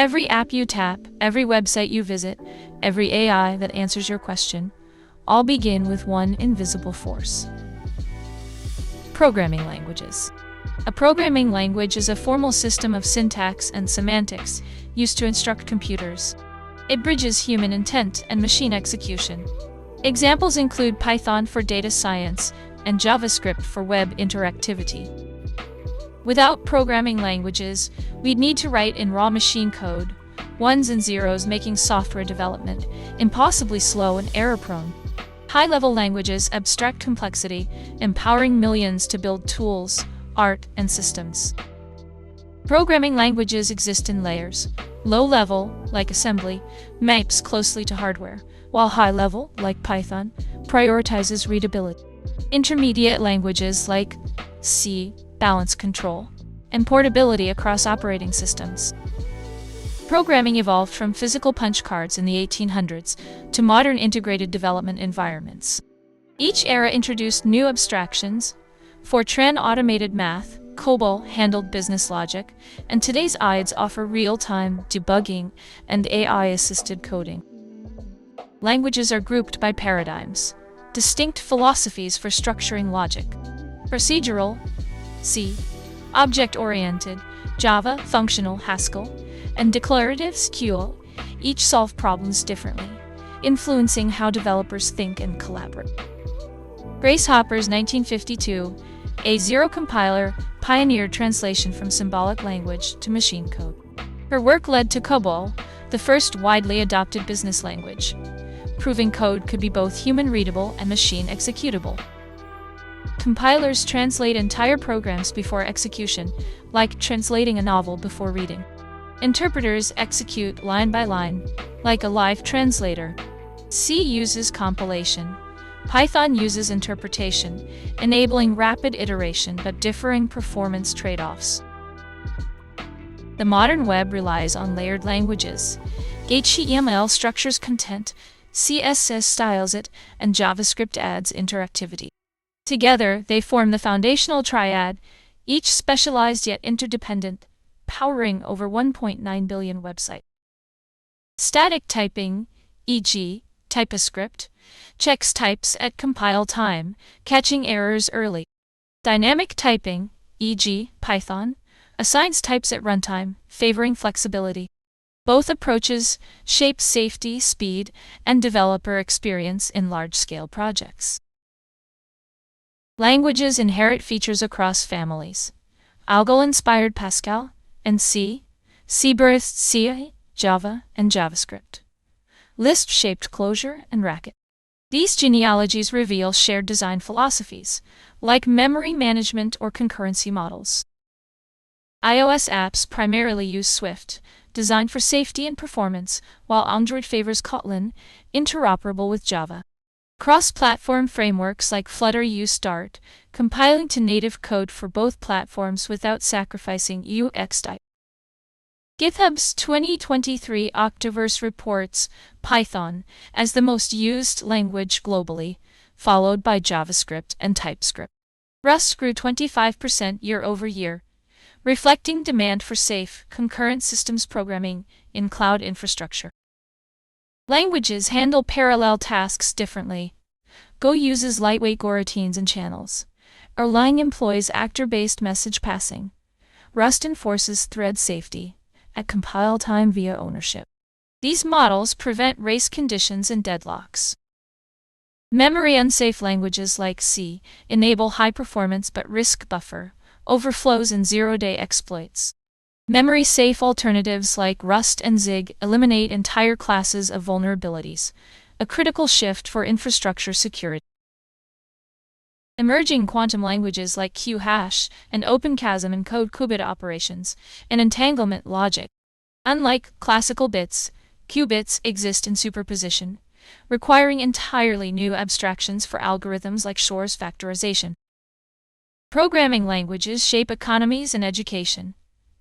Every app you tap, every website you visit, every AI that answers your question, all begin with one invisible force. Programming languages. A programming language is a formal system of syntax and semantics used to instruct computers. It bridges human intent and machine execution. Examples include Python for data science and JavaScript for web interactivity. Without programming languages, we'd need to write in raw machine code, ones and zeros, making software development impossibly slow and error-prone. High-level languages abstract complexity, empowering millions to build tools, art, and systems. Programming languages exist in layers. Low-level, like assembly, maps closely to hardware, while high-level, like Python, prioritizes readability. Intermediate languages like C balance control and portability across operating systems. Programming evolved from physical punch cards in the 1800s to modern integrated development environments. Each era introduced new abstractions. Fortran automated math, COBOL handled business logic, and today's IDEs offer real-time debugging and AI-assisted coding. Languages are grouped by paradigms, distinct philosophies for structuring logic. Procedural, C, object-oriented, Java, functional, Haskell, and declarative, SQL, each solve problems differently, influencing how developers think and collaborate. Grace Hopper's 1952 A0 compiler pioneered translation from symbolic language to machine code. Her work led to COBOL, the first widely adopted business language, proving code could be both human-readable and machine-executable. Compilers translate entire programs before execution, like translating a novel before reading. Interpreters execute line by line, like a live translator. C uses compilation. Python uses interpretation, enabling rapid iteration but differing performance trade-offs. The modern web relies on layered languages. HTML structures content, CSS styles it, and JavaScript adds interactivity. Together, they form the foundational triad, each specialized yet interdependent, powering over 1.9 billion websites. Static typing, e.g., TypeScript, checks types at compile time, catching errors early. Dynamic typing, e.g., Python, assigns types at runtime, favoring flexibility. Both approaches shape safety, speed, and developer experience in large-scale projects. Languages inherit features across families. Algol inspired Pascal and C, birthed C, Java, and JavaScript. Lisp shaped Clojure and Racket. These genealogies reveal shared design philosophies, like memory management or concurrency models. iOS apps primarily use Swift, designed for safety and performance, while Android favors Kotlin, interoperable with Java. Cross-platform frameworks like Flutter use Dart, compiling to native code for both platforms without sacrificing UX type. GitHub's 2023 Octoverse reports Python as the most used language globally, followed by JavaScript and TypeScript. Rust grew 25% year-over-year, reflecting demand for safe, concurrent systems programming in cloud infrastructure. Languages handle parallel tasks differently. Go uses lightweight coroutines and channels. Erlang employs actor-based message passing. Rust enforces thread safety at compile time via ownership. These models prevent race conditions and deadlocks. Memory-unsafe languages like C enable high-performance but risk buffer overflows and zero-day exploits. Memory-safe alternatives like Rust and Zig eliminate entire classes of vulnerabilities, a critical shift for infrastructure security. Emerging quantum languages like QHash and OpenQASM encode qubit operations and entanglement logic. Unlike classical bits, qubits exist in superposition, requiring entirely new abstractions for algorithms like Shor's factorization. Programming languages shape economies and education.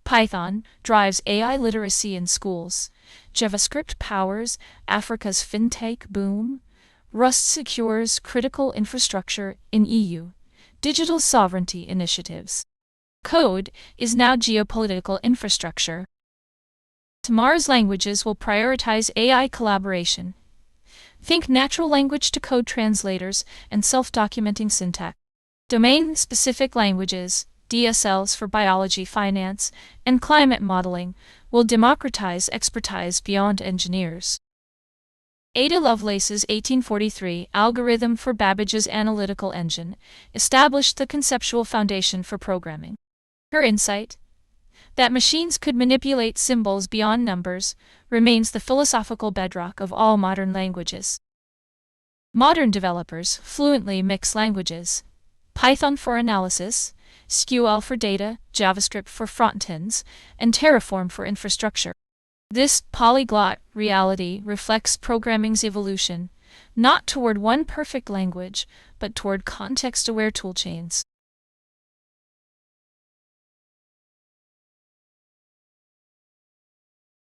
Python drives AI literacy in schools. JavaScript powers Africa's fintech boom. Rust secures critical infrastructure in EU digital sovereignty initiatives. Code is now geopolitical infrastructure. Tomorrow's languages will prioritize AI collaboration. Think natural language to code translators and self-documenting syntax. Domain-specific languages, DSLs for biology, finance, and climate modeling, will democratize expertise beyond engineers. Ada Lovelace's 1843 algorithm for Babbage's analytical engine established the conceptual foundation for programming. Her insight, that machines could manipulate symbols beyond numbers, remains the philosophical bedrock of all modern languages. Modern developers fluently mix languages: Python for analysis, SQL for data, JavaScript for front-ends, and Terraform for infrastructure. This polyglot reality reflects programming's evolution, not toward one perfect language, but toward context-aware toolchains.